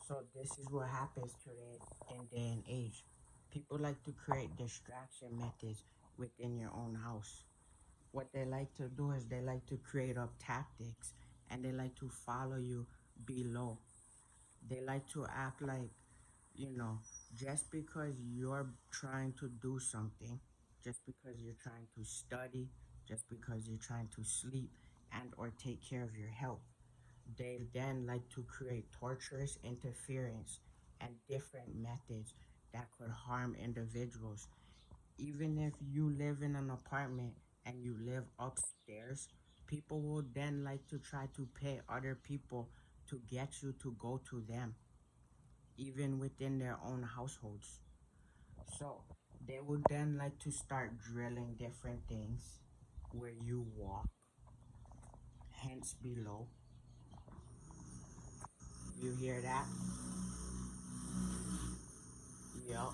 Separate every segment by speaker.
Speaker 1: So this is what happens today in day and age. People like to create distraction methods within your own house. What they like to do is they like to create up tactics and they like to follow you below. They like to act like, you know, just because you're trying to do something, just because you're trying to study, just because you're trying to sleep and or take care of your health, they then like to create torturous interference and different methods that could harm individuals. Even if you live in an apartment and you live upstairs, people will then like to try to pay other people to get you to go to them, even within their own households. So they would then like to start drilling different things where you walk, hence below. You hear that? Yup.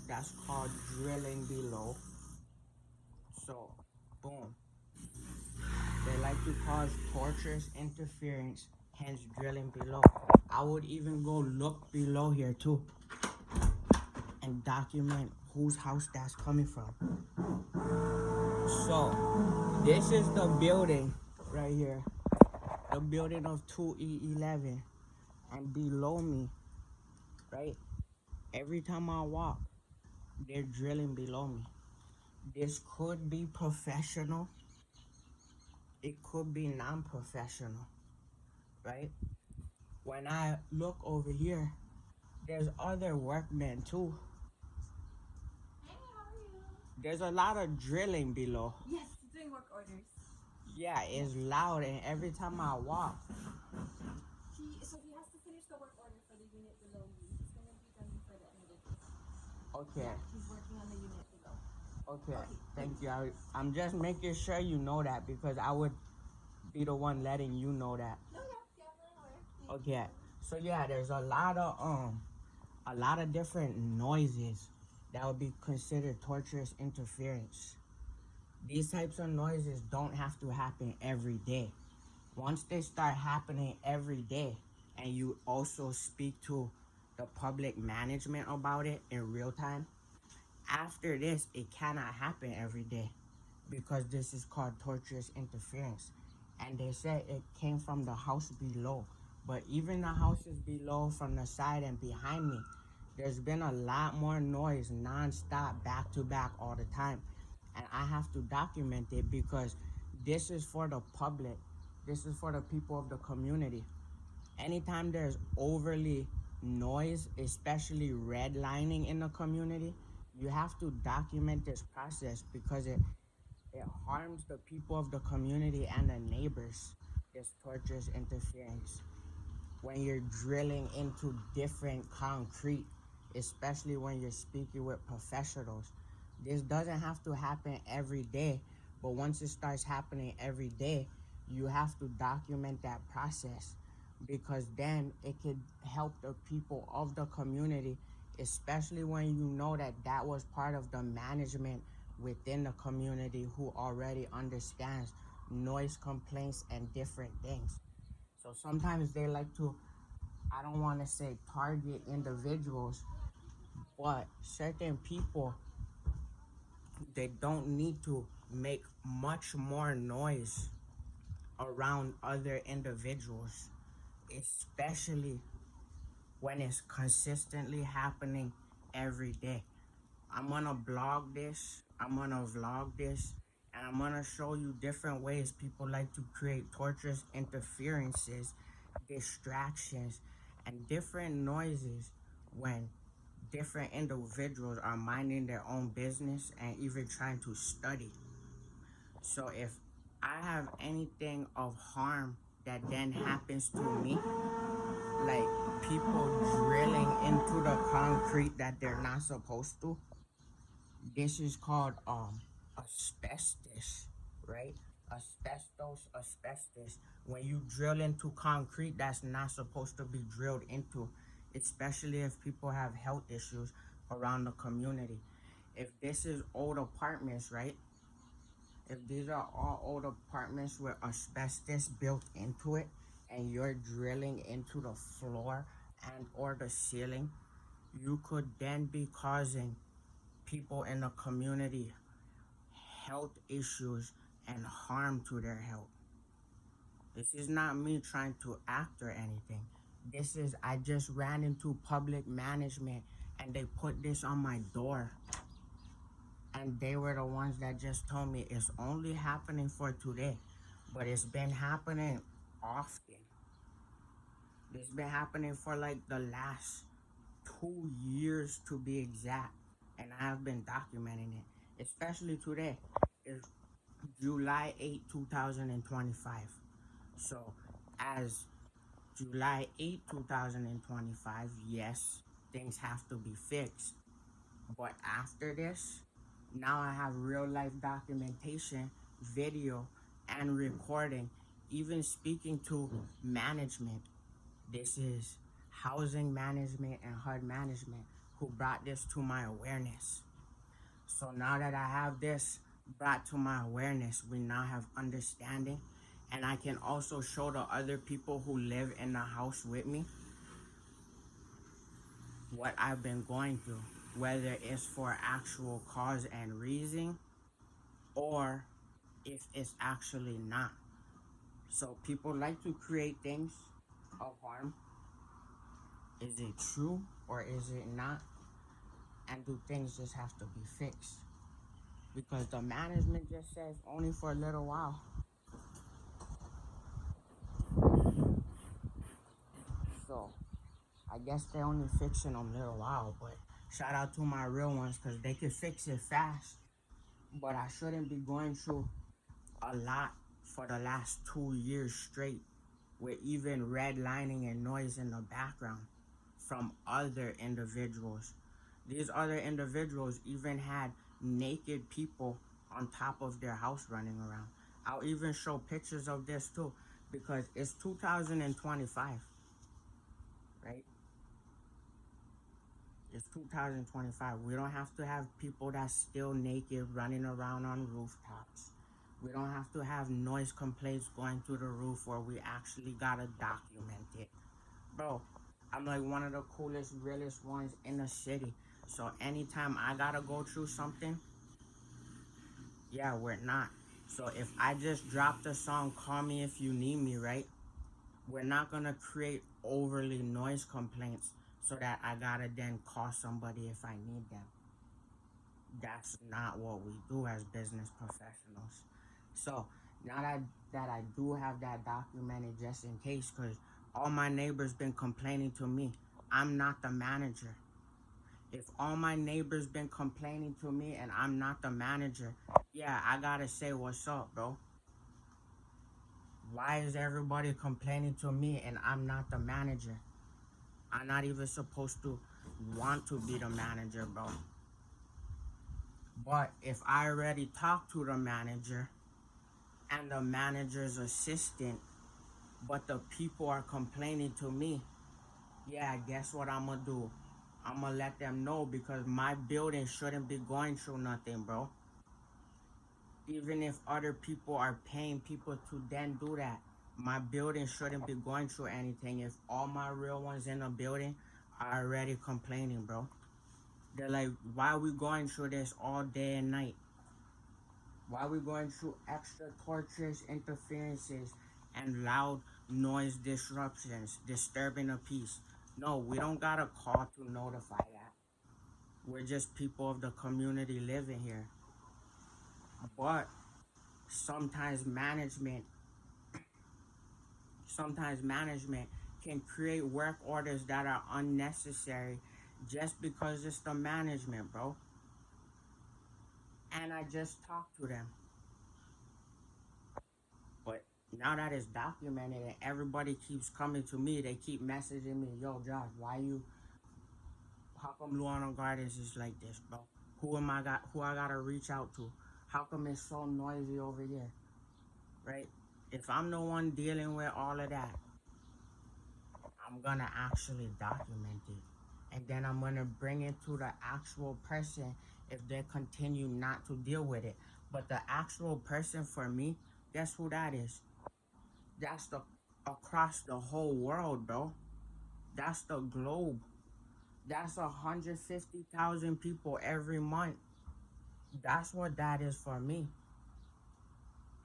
Speaker 1: That's called drilling below. So, boom. They like to cause torturous interference, hence drilling below. I would even go look below here too and document whose house that's coming from. So, this is the building right here, the building of 2E11. And below me, right, every time I walk, they're drilling below me. This could be professional, it could be non professional, right? When I look over here, there's other workmen too.
Speaker 2: Hey, how are you?
Speaker 1: There's a lot of drilling below.
Speaker 2: Yes, he's doing work orders.
Speaker 1: Yeah, it's loud, and every time I walk,
Speaker 2: He has to finish the work order for the unit below you. He's gonna be done before the end of the day.
Speaker 1: okay,
Speaker 2: Yeah, he's working on the unit below.
Speaker 1: okay,
Speaker 2: Okay,
Speaker 1: thank you. I'm just making sure you know that because I would be the one letting you know that.
Speaker 2: No, yeah, definitely aware. Thank
Speaker 1: Okay,
Speaker 2: you.
Speaker 1: so yeah, there's a lot of different noises that would be considered torturous interference. These types of noises don't have to happen every day. Once they start happening every day and you also speak to the public management about it in real time, after this it cannot happen every day because this is called torturous interference. And they said it came from the house below, but even the houses below, from the side and behind me, there's been a lot more noise non-stop, back to back, all the time. And I have to document it because this is for the public, this is for the people of the community. Anytime there's overly noise, especially redlining in the community, you have to document this process because it harms the people of the community and the neighbors. This torturous interference. When you're drilling into different concrete, especially when you're speaking with professionals, this doesn't have to happen every day, but once it starts happening every day, you have to document that process because then it could help the people of the community, especially when you know that that was part of the management within the community who already understands noise complaints and different things. So sometimes they like to, I don't want to say target individuals, but certain people, they don't need to make much more noise around other individuals, especially when it's consistently happening every day. I'm gonna blog this, I'm gonna vlog this, and I'm gonna show you different ways people like to create torturous interferences, distractions, and different noises when different individuals are minding their own business and even trying to study. So if I have anything of harm that then happens to me, like people drilling into the concrete that they're not supposed to, this is called asbestos, right? Asbestos. When you drill into concrete that's not supposed to be drilled into, especially if people have health issues around the community. If this is old apartments, right? If these are all old apartments with asbestos built into it and you're drilling into the floor and or the ceiling, you could then be causing people in the community health issues and harm to their health. This is not me trying to act or anything. This is, I just ran into public management and they put this on my door. And they were the ones that just told me it's only happening for today, but it's been happening often. It's been happening for like the last 2 years to be exact. And I have been documenting it, especially today. It's July 8, 2025. So, as July 8, 2025, yes, things have to be fixed. But after this, now I have real life documentation, video, and recording, even speaking to management. This is housing management and HUD management who brought this to my awareness. So now that I have this brought to my awareness, we now have understanding, and I can also show the other people who live in the house with me what I've been going through, whether it's for actual cause and reason or if it's actually not. So people like to create things of harm. Is it true or is it not? And do things just have to be fixed? Because the management just says only for a little while. So I guess they're only fixing them a little while, but shout out to my real ones because they can fix it fast. But I shouldn't be going through a lot for the last 2 years straight with even redlining and noise in the background from other individuals. These other individuals even had naked people on top of their house running around. I'll even show pictures of this too because it's 2025, right? It's 2025. We don't have to have people that's still naked running around on rooftops. We don't have to have noise complaints going through the roof where we actually gotta document it. Bro, I'm like one of the coolest, realest ones in the city. So anytime I gotta go through something, yeah, we're not. So if I just drop the song Call Me If You Need Me, right? We're not gonna create overly noise complaints so that I gotta then call somebody if I need them. That's not what we do as business professionals. So now that I do have that documented just in case, because all my neighbors been complaining to me, I'm not the manager. If all my neighbors been complaining to me and I'm not the manager, yeah, I gotta say what's up, bro. Why is everybody complaining to me and I'm not the manager? I'm not even supposed to want to be the manager, bro. But if I already talked to the manager and the manager's assistant, but the people are complaining to me, yeah, guess what I'm gonna do? I'm gonna let them know because my building shouldn't be going through nothing, bro. Even if other people are paying people to then do that, my building shouldn't be going through anything if all my real ones in the building are already complaining, bro. They're like, why are we going through this all day and night? Why are we going through extra torturous interferences and loud noise disruptions, disturbing the peace? No, we don't got a call to notify that. We're just people of the community living here. But sometimes management sometimes management can create work orders that are unnecessary just because it's the management, bro. And I just talked to them. But now that it's documented and everybody keeps coming to me, they keep messaging me, yo, Josh, how come Luana Gardens is like this, bro? Who I gotta reach out to? How come it's so noisy over here? Right? If I'm the one dealing with all of that, I'm gonna actually document it. And then I'm gonna bring it to the actual person if they continue not to deal with it. But the actual person for me, guess who that is? That's the across the whole world, bro. That's the globe. That's 150,000 people every month. That's what that is for me.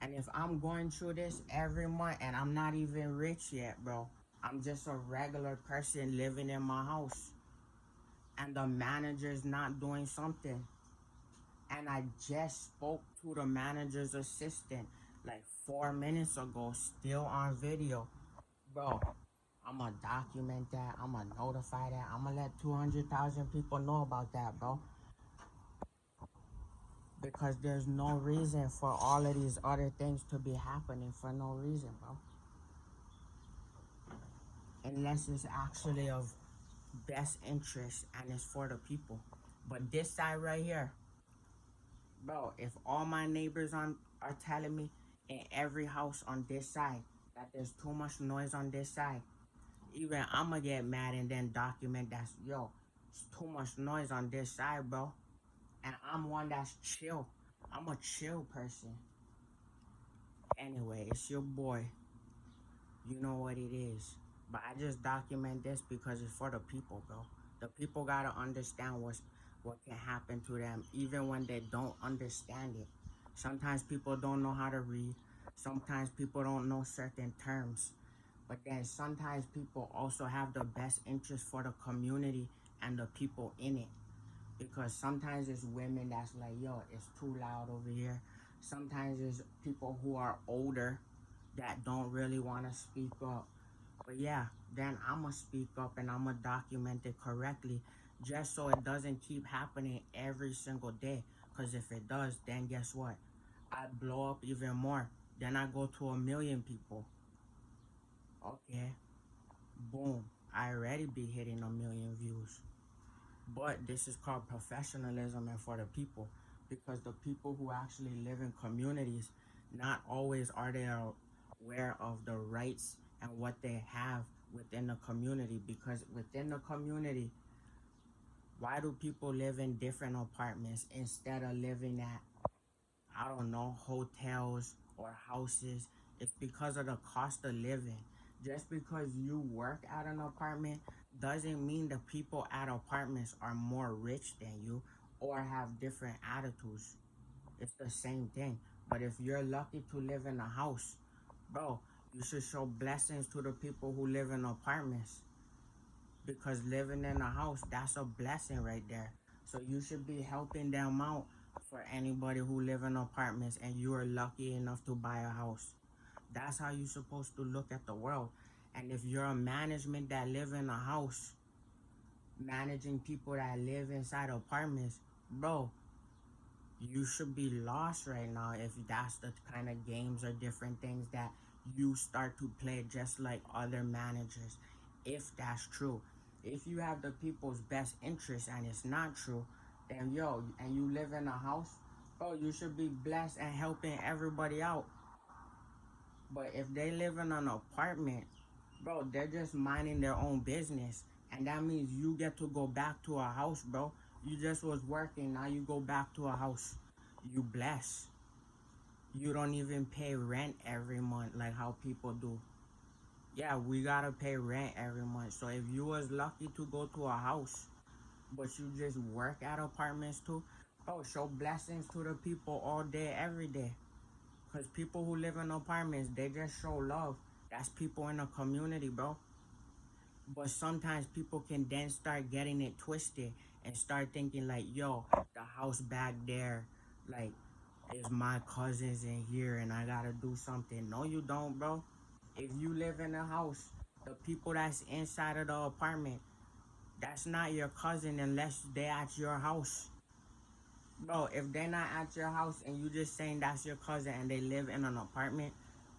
Speaker 1: And if I'm going through this every month and I'm not even rich yet, bro, I'm just a regular person living in my house and the manager's not doing something. And I just spoke to the manager's assistant like 4 minutes ago, still on video. Bro, I'm gonna document that. I'm gonna notify that. I'm gonna let 200,000 people know about that, bro. Because there's no reason for all of these other things to be happening for no reason, bro. Unless it's actually of best interest and it's for the people. But this side right here, bro, if all my neighbors are telling me in every house on this side that there's too much noise on this side, even I'ma get mad and then document that, yo, it's too much noise on this side, bro. And I'm one that's chill. I'm a chill person. Anyway, it's your boy. You know what it is. But I just document this because it's for the people, bro. The people gotta understand what can happen to them, even when they don't understand it. Sometimes people don't know how to read. Sometimes people don't know certain terms. But then sometimes people also have the best interest for the community and the people in it. Because sometimes it's women that's like, yo, it's too loud over here. Sometimes it's people who are older that don't really want to speak up. But yeah, then I'm going to speak up and I'm going to document it correctly just so it doesn't keep happening every single day. Because if it does, then guess what? I blow up even more. Then I go to 1 million people. Okay, boom. I already be hitting 1 million views. But this is called professionalism and for the people. Because the people who actually live in communities, not always are they aware of the rights and what they have within the community. Because within the community, why do people live in different apartments instead of living at, I don't know, hotels or houses? It's because of the cost of living. Just because you work at an apartment doesn't mean the people at apartments are more rich than you or have different attitudes. It's the same thing. But if you're lucky to live in a house, bro, you should show blessings to the people who live in apartments. Because living in a house, that's a blessing right there. So you should be helping them out for anybody who live in apartments and you are lucky enough to buy a house. That's how you're supposed to look at the world. And if you're a management that live in a house, managing people that live inside apartments, bro, you should be lost right now if that's the kind of games or different things that you start to play just like other managers. If that's true. If you have the people's best interest and it's not true, then yo, and you live in a house, bro, you should be blessed and helping everybody out. But if they live in an apartment, bro, they're just minding their own business. And that means you get to go back to a house, bro. You just was working, now you go back to a house. You blessed. You don't even pay rent every month like how people do. Yeah, we gotta pay rent every month. So if you was lucky to go to a house, but you just work at apartments too, bro, show blessings to the people all day, every day. Because people who live in apartments, they just show love. That's people in a community, bro. But sometimes people can then start getting it twisted and start thinking like, yo, the house back there, like, is my cousins in here and I gotta do something. No, you don't, bro. If you live in a house, the people that's inside of the apartment, that's not your cousin unless they at your house. Bro, if they're not at your house and you just saying that's your cousin and they live in an apartment,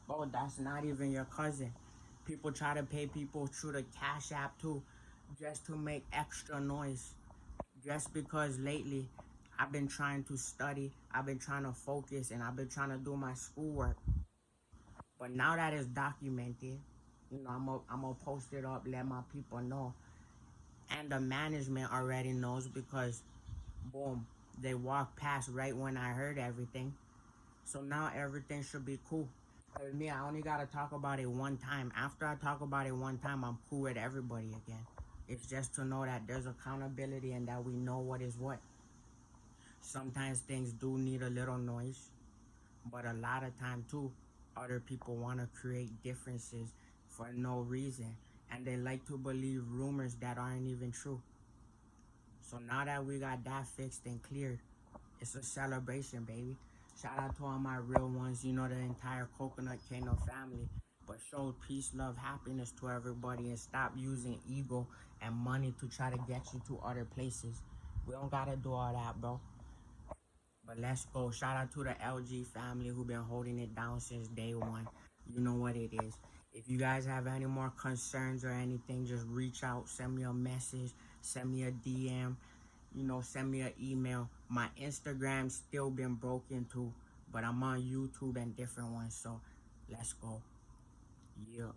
Speaker 1: bro, that's not even your cousin. People try to pay people through the Cash App too, just to make extra noise. Just because lately I've been trying to study, I've been trying to focus, and I've been trying to do my schoolwork. But now that it's documented, I'm gonna post it up, let my people know. And the management already knows because, boom, they walked past right when I heard everything. So now everything should be cool. With me, I only gotta talk about it one time. After I talk about it one time, I'm cool with everybody again. It's just to know that there's accountability and that we know what is what. Sometimes things do need a little noise, but a lot of time too, other people want to create differences for no reason, and they like to believe rumors that aren't even true. So now that we got that fixed and cleared, it's a celebration, baby. Shout out to all my real ones, the entire Coconut Kano family. But show peace, love, happiness to everybody and stop using ego and money to try to get you to other places. We don't gotta do all that, bro. But let's go. Shout out to the LG family who been holding it down since day one. You know what it is. If you guys have any more concerns or anything, just reach out, send me a message, send me a DM, send me an email. My Instagram's still been broken too, but I'm on YouTube and different ones. So let's go. Yeah.